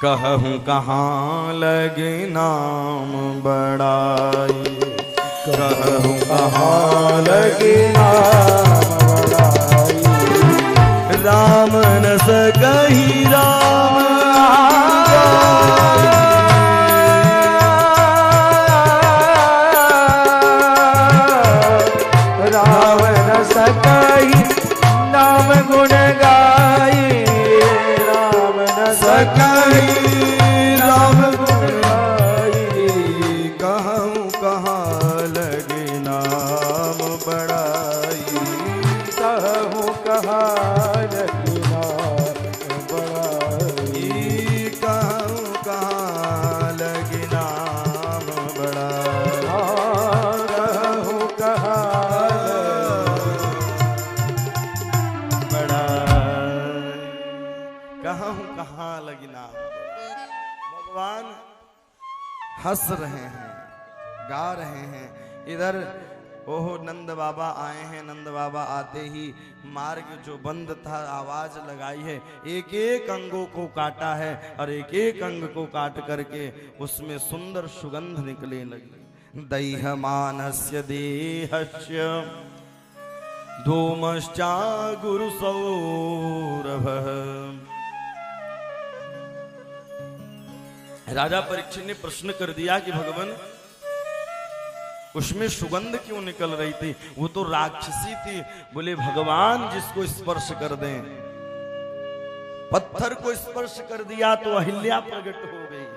कहूं कहाँ लगे नाम बड़ाई, कहूं कहाँ लगे नाम बड़ाई, राम न सकहि राम राम न सकहि नाम गुण गाई, राम न सकहि राम गुण गाई। कहूं कहाँ लगे नाम बड़ाई, कहूं कहाँ लगे नाम बड़ाई, कहूं कहाँ लगे नाम बड़ाई, कहूं कहाँ कहूं कहाँ लगी नाम। भगवान हंस रहे हैं, गा रहे हैं। इधर ओह नंद बाबा आए हैं, नंद बाबा आते ही मार्ग जो बंद था आवाज लगाई है, एक एक अंगों को काटा है और एक एक अंग को काट करके उसमें सुंदर सुगंध निकले लगी। दैहमानस्य देहस्य धूमश्चा गुरु सौरभः। राजा परीक्षित ने प्रश्न कर दिया कि भगवान उसमें सुगंध क्यों निकल रही थी, वो तो राक्षसी थी। बोले भगवान जिसको स्पर्श कर दें, पत्थर को स्पर्श कर दिया तो अहिल्या प्रकट हो गई,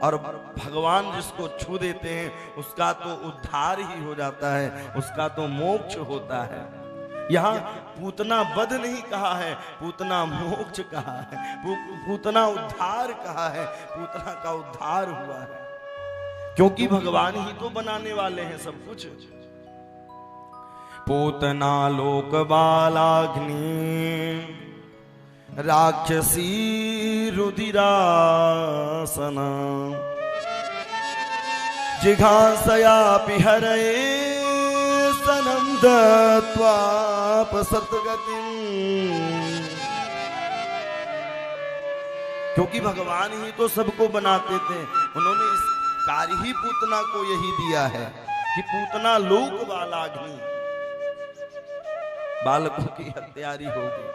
और भगवान जिसको छू देते हैं उसका तो उद्धार ही हो जाता है, उसका तो मोक्ष होता है। यहाँ पूतना वध नहीं कहा है, पूतना मोक्ष कहा है, पूतना उद्धार कहा है, पूतना का उद्धार हुआ है, क्योंकि भगवान ही तो बनाने वाले हैं सब कुछ। पूतना लोक बालाग्नि राक्षसी रुधिरासना जिघांसयापि हरये सनम दत्वाप सतगतिम। क्योंकि भगवान ही तो सबको बनाते थे, उन्होंने इस कार्य ही पूतना को यही दिया है कि पूतना लोक बालाग्नि, बालकों की हत्यारी होगी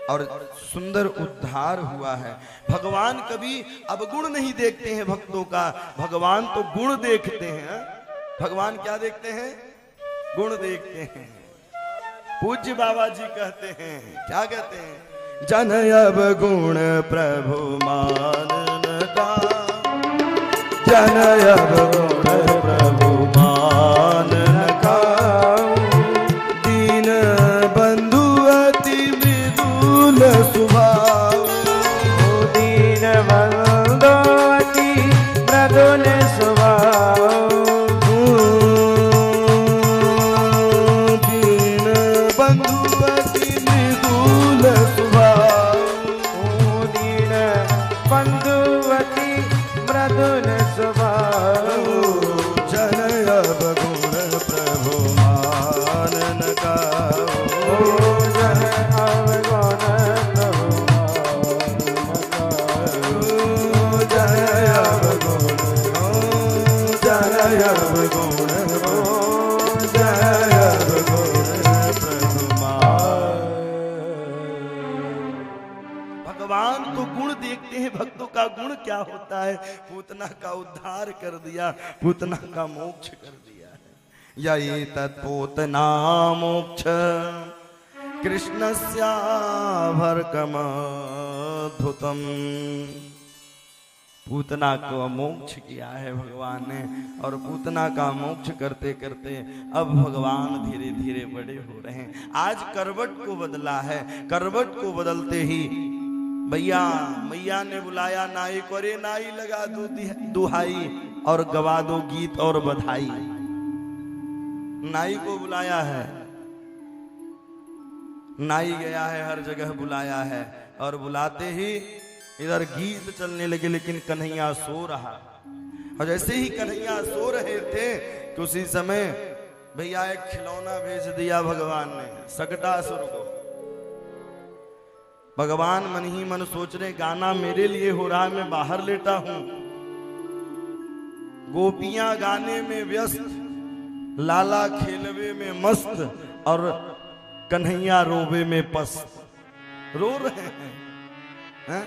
और सुंदर उद्धार हुआ है। भगवान कभी अवगुण नहीं देखते हैं भक्तों का, भगवान तो गुण देखते हैं। भगवान क्या देखते हैं? गुण देखते हैं। पूज्य बाबा जी कहते हैं, क्या कहते हैं? जन अब गुण प्रभु मानन का, जन अब गुण प्रभु मानन का, दीन बंधु अति मृदुल स्वभाव, होता है, पूतना का उद्धार कर दिया, पूतना का मोक्ष कर दिया है। या ये तत्पूतना मोक्ष कृष्णस्या भरकमद्भुतम। पूतना को मोक्ष किया है भगवान ने, और पूतना का मोक्ष करते करते अब भगवान धीरे धीरे बड़े हो रहे हैं। आज करवट को बदला है, करवट को बदलते ही भैया मैया ने बुलाया नाई को, अरे नाई लगा दो दुहाई और गवा दो गीत और बधाई। नाई को बुलाया है, नाई गया है, हर जगह बुलाया है, और बुलाते ही इधर गीत चलने लगे, लेकिन कन्हैया सो रहा। और जैसे ही कन्हैया सो रहे थे कि उसी समय भैया एक खिलौना भेज दिया भगवान ने, सकटासुर को। भगवान मन ही मन सोच रहे गाना मेरे लिए हो रहा है, मैं बाहर लेटा हूं, गोपियां गाने में व्यस्त, लाला खेलवे में मस्त, और कन्हैया रोवे में पस्त। रो रहे हैं?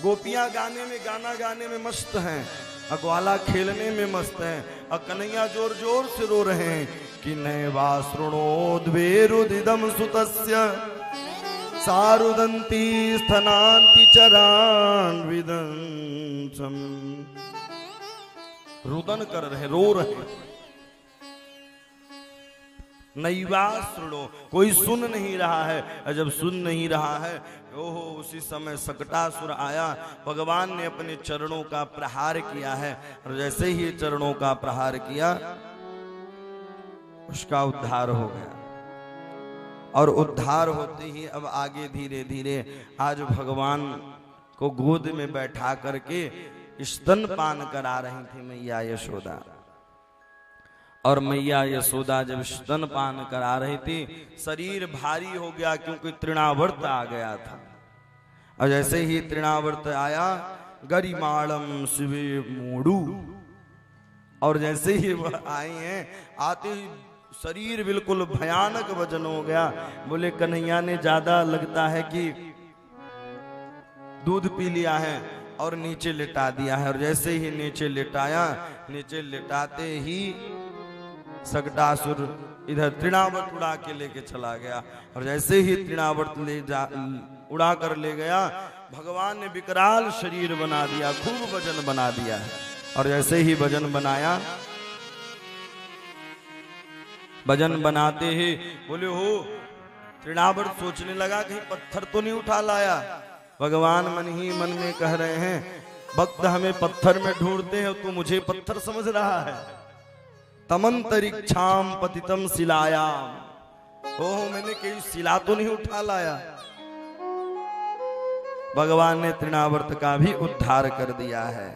गोपियां गाने में, गाना गाने में मस्त हैं, ग्वाला खेलने में मस्त हैं, और कन्हैया जोर जोर से रो रहे हैं कि नैवा शृणोद्वेरुदिदं सुतस्य सारुदंती स्थनांति चरान विदंसम। रुदन कर रहे, रो रहे। नैवा शृणो, कोई सुन नहीं रहा है, और जब सुन नहीं रहा है, ओहो, उसी समय सकटासुर आया। भगवान ने अपने चरणों का प्रहार किया है, और जैसे ही चरणों का प्रहार किया उसका उद्धार हो गया। और उद्धार होते ही अब आगे धीरे धीरे आज भगवान को गोद में बैठा करके स्तनपान करा रही थी मैया यशोदा। और मैया यशोदा जब स्तनपान करा रही थी, शरीर भारी हो गया क्योंकि तृणावर्त आ गया था। और जैसे ही तृणावर्त आया, गरिमाणम शिवे मूडू, और जैसे ही वह आए हैं, आते ही शरीर बिल्कुल भयानक वजन हो गया। बोले कन्हैया ने ज्यादा लगता है कि दूध पी लिया है, और नीचे लिटा दिया है। और जैसे ही नीचे लिटाया, नीचे लिटाते ही सकटासुर इधर तृणावर्त उड़ा के लेके चला गया। और जैसे ही तृणावर्त उड़ा कर ले गया, भगवान ने विकराल शरीर बना दिया, खूब वजन बना दिया है। और जैसे ही वजन बनाया, वजन बनाते ही बोले हो, तृणावर्त सोचने लगा कहीं पत्थर तो नहीं उठा लाया। भगवान मन ही मन में कह रहे हैं, भक्त हमें पत्थर में ढूंढते हैं, तू मुझे पत्थर समझ रहा है। तमंतरिक्षाम पतितम शिलायाम, ओह मैंने कहीं शिला तो नहीं उठा लाया। भगवान ने तृणावर्त का भी उद्धार कर दिया है।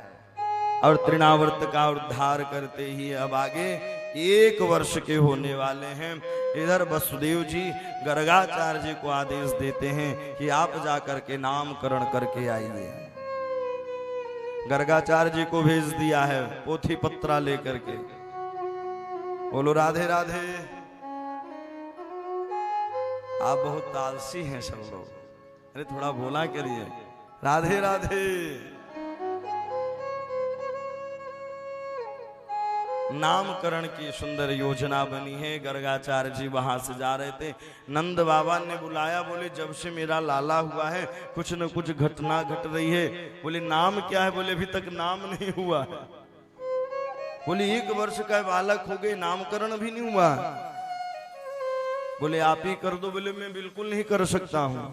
और तृणावर्त का उद्धार करते ही अब आगे 1 वर्ष के होने वाले हैं। इधर वसुदेव जी गर्गाचार्य जी को आदेश देते हैं कि आप जाकर के नामकरण करके आइए। गर्गाचार्य जी को भेज दिया है पोथी पत्रा लेकर के। बोलो राधे राधे। आप बहुत आलसी हैं सब लोग, अरे थोड़ा बोला करिए राधे राधे। नामकरण की सुंदर योजना बनी है। गर्गाचार्य जी वहां से जा रहे थे, नंद बाबा ने बुलाया, बोले जब से मेरा लाला हुआ है कुछ न कुछ घटना घट रही है। बोले नाम क्या है? बोले अभी तक नाम नहीं हुआ है। बोले 1 वर्ष का बालक हो गए, नामकरण भी नहीं हुआ। बोले आप ही कर दो। बोले मैं बिल्कुल नहीं कर सकता हूं।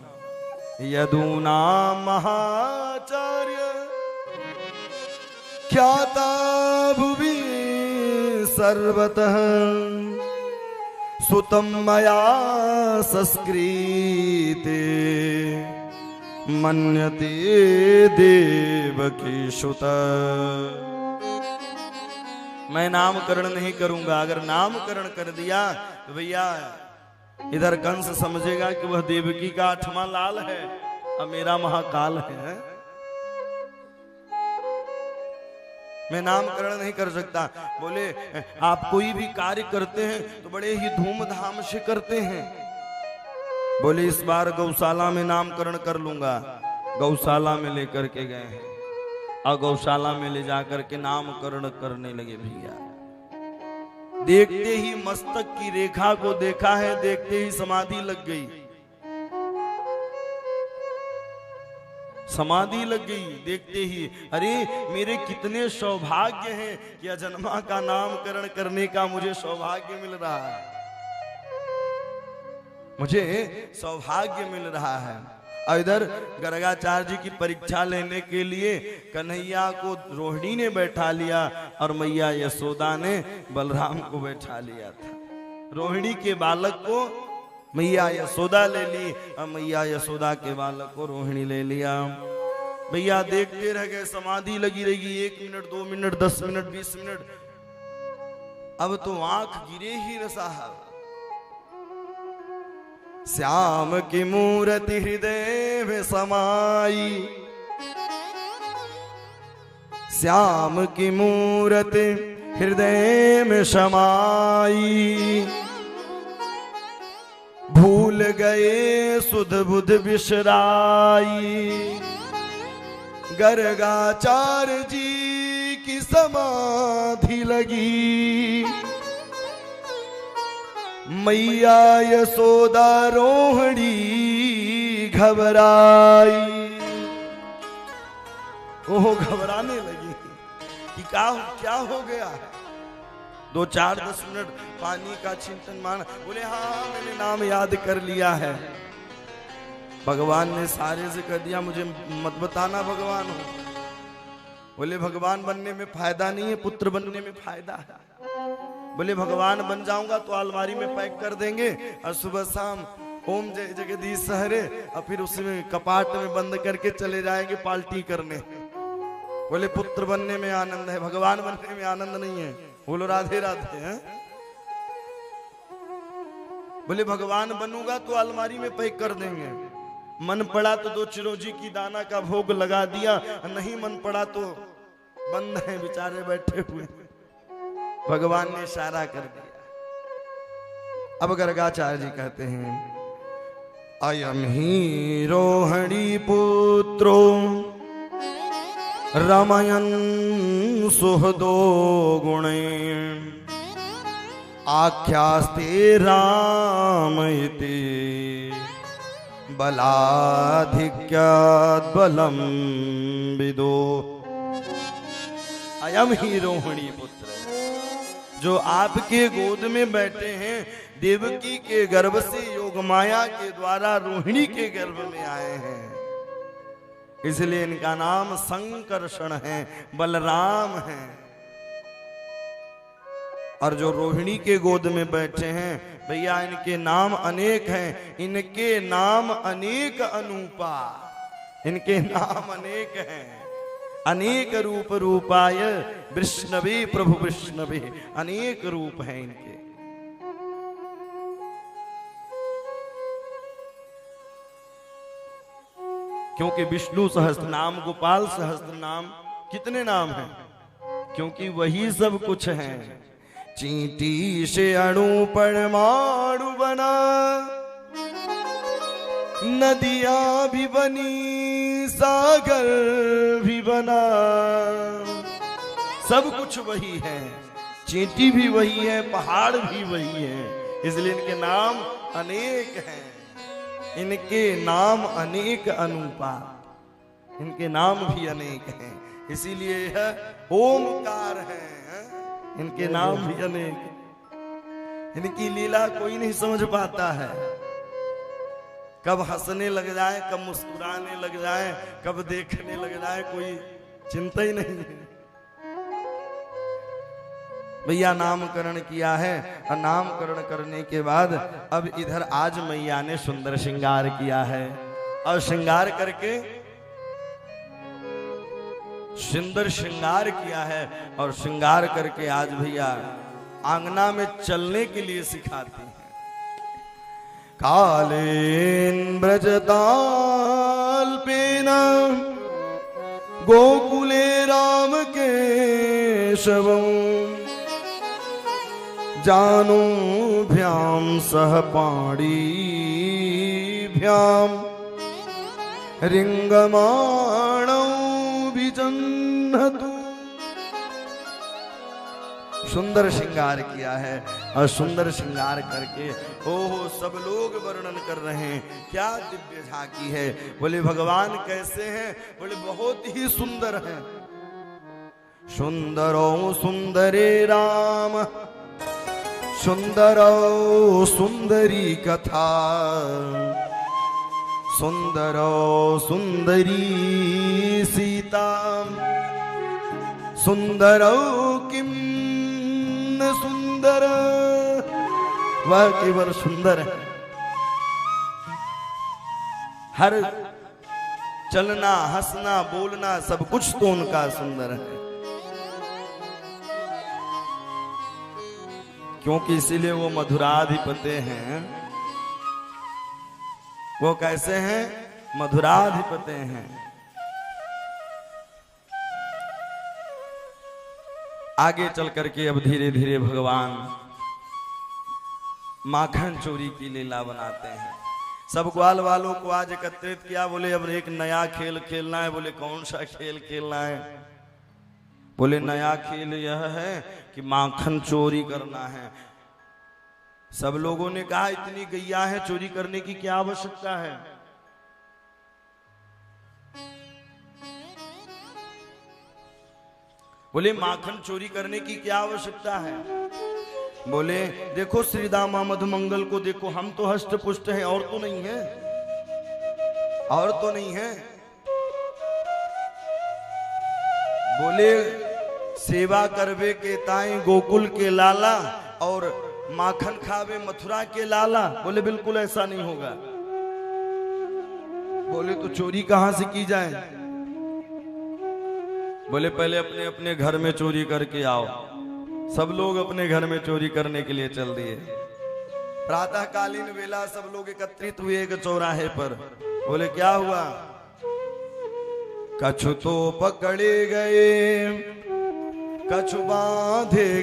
यदूना महाचार्य ख्याता भुवि सर्वतः सुतम मया संस्कृते मन्यते देवकी सुत। मैं नामकरण नहीं करूंगा। अगर नामकरण कर दिया तो भैया इधर कंस समझेगा कि वह देवकी का 8वां लाल है और मेरा महाकाल है। मैं नामकरण नहीं कर सकता। बोले आप कोई भी कार्य करते हैं तो बड़े ही धूमधाम से करते हैं। बोले इस बार गौशाला में नामकरण कर लूंगा। गौशाला में लेकर के गए हैं और गौशाला में ले जाकर के नामकरण करने लगे भैया। देखते ही मस्तक की रेखा को देखा है, देखते ही समाधि लग गई, समाधि लग गई देखते ही। अरे मेरे कितने सौभाग्य हैं कि अजन्मा का नामकरण करने का मुझे सौभाग्य मिल रहा है, मुझे सौभाग्य मिल रहा है। और इधर गर्गाचार्य जी की परीक्षा लेने के लिए कन्हैया को रोहिणी ने बैठा लिया और मैया यशोदा ने बलराम को बैठा लिया था। रोहिणी के बालक को मैया यशोदा ले ली और मैया यशोदा के बालक को रोहिणी ले लिया। भैया देखते रह गए, समाधि लगी रहेगी 1 मिनट 2 मिनट 10 मिनट 20 मिनट। अब तो आंख गिरे ही न साहब। श्याम की मूर्ति हृदय में समाई, श्याम की मूर्ति हृदय में समाई, भूल गए सुध बुध बिसराई, गर्गाचार्य जी की समाधि लगी, मैया यशोदा रोहिणी घबराई। वो घबराने लगी कि क्या हो गया। 2-4-10 मिनट पानी का चिंतन माना, बोले हाँ मैंने नाम याद कर लिया है। भगवान ने सारे से कर दिया, मुझे मत बताना भगवान हो। बोले भगवान बनने में फायदा नहीं है, पुत्र बनने में फायदा है। बोले भगवान बन जाऊंगा तो अलमारी में पैक कर देंगे और सुबह शाम ओम जय जगदीश हरे और फिर उसमें कपाट में बंद करके चले जाएंगे पार्टी करने। बोले पुत्र बनने में आनंद है, भगवान बनने में आनंद नहीं है। बोलो राधे राधे हैं। बोले भगवान बनूंगा तो अलमारी में पैक कर देंगे, मन पड़ा तो 2 चिरौंजी की दाना का भोग लगा दिया, नहीं मन पड़ा तो बंद है बेचारे बैठे हुए। भगवान ने इशारा कर दिया। अब गर्गाचार्य जी कहते हैं अयम ही रोहिणी पुत्रो रमयन सुहदो गुणे आख्यास्ते राम इति बलाधिक्यात् बलम विदो। अयम ही रोहिणी पुत्र, जो आपके गोद में बैठे हैं, देवकी के गर्भ से योग माया के द्वारा रोहिणी के गर्भ में आए हैं, इसलिए इनका नाम संकर्षण है, बलराम है। और जो रोहिणी के गोद में बैठे हैं भैया, इनके नाम अनेक हैं, इनके नाम अनेक अनूपा, इनके नाम अनेक हैं। अनेक रूप रूपाय विष्णवे प्रभु विष्णवे, अनेक रूप हैं इनके। क्योंकि विष्णु सहस्त्र नाम, गोपाल सहस्त्र नाम, कितने नाम हैं? क्योंकि वही सब कुछ हैं। चींटी से अणु परमाणु बना, नदियां भी बनी, सागर भी बना, सब कुछ वही है। चींटी भी वही है, पहाड़ भी वही है, इसलिए इनके नाम अनेक हैं। इनके नाम अनेक अनूपा, इनके नाम भी अनेक हैं, इसीलिए यह ओमकार है। इनके नाम भी अनेक। इनकी लीला कोई नहीं समझ पाता है, कब हंसने लग जाए, कब मुस्कुराने लग जाए, कब देखने लग जाए, कोई चिंता ही नहीं है। भैया नामकरण किया है और नामकरण करने के बाद अब इधर आज मैया ने सुंदर श्रृंगार किया है और श्रृंगार करके सुंदर श्रृंगार किया है और श्रृंगार करके आज भैया आंगना में चलने के लिए सिखाती है। कालेन ब्रजताल्पेन गोकुले राम केशवं जानूभ्यां सह पाणिभ्यां रिंगमाणौ विजन्नतु। सुंदर श्रृंगार किया है और सुंदर श्रृंगार करके ओहो सब लोग वर्णन कर रहे हैं, क्या दिव्य झांकी है। बोले भगवान कैसे हैं? बोले बहुत ही सुंदर हैं। सुंदरो सुंदरे राम, सुंदरो सुंदरी कथा, सुंदरो सुंदरी सीता, सुंदरो किम न सुंदर। वह केवल सुंदर है, हर चलना हंसना बोलना सब कुछ तो उनका सुंदर है, क्योंकि इसीलिए वो मधुराधिपति हैं। वो कैसे हैं? मधुराधिपति हैं। आगे चल करके अब धीरे धीरे भगवान माखन चोरी की लीला बनाते हैं। सब ग्वाल वालों को आज एकत्रित किया। बोले अब एक नया खेल खेलना है। बोले कौन सा खेल खेलना है? बोले नया खेल यह है कि माखन चोरी करना है। सब लोगों ने कहा इतनी गैया है, चोरी करने की क्या आवश्यकता है? बोले माखन चोरी करने की क्या आवश्यकता है? बोले देखो श्री दामा मधुमंगल को देखो, हम तो हष्ट पुष्ट हैं, और तो नहीं है, और तो नहीं है। बोले सेवा करवे के ताई गोकुल के लाला और माखन खावे मथुरा के लाला। बोले बिल्कुल ऐसा नहीं होगा। बोले तो चोरी कहां से की जाए? बोले पहले अपने अपने घर में चोरी करके आओ। सब लोग अपने घर में चोरी करने के लिए चल दिए। प्रातःकालीन वेला सब लोग एकत्रित हुए एक चौराहे पर। बोले क्या हुआ? कछु तो पकड़े गए, कछु बांधे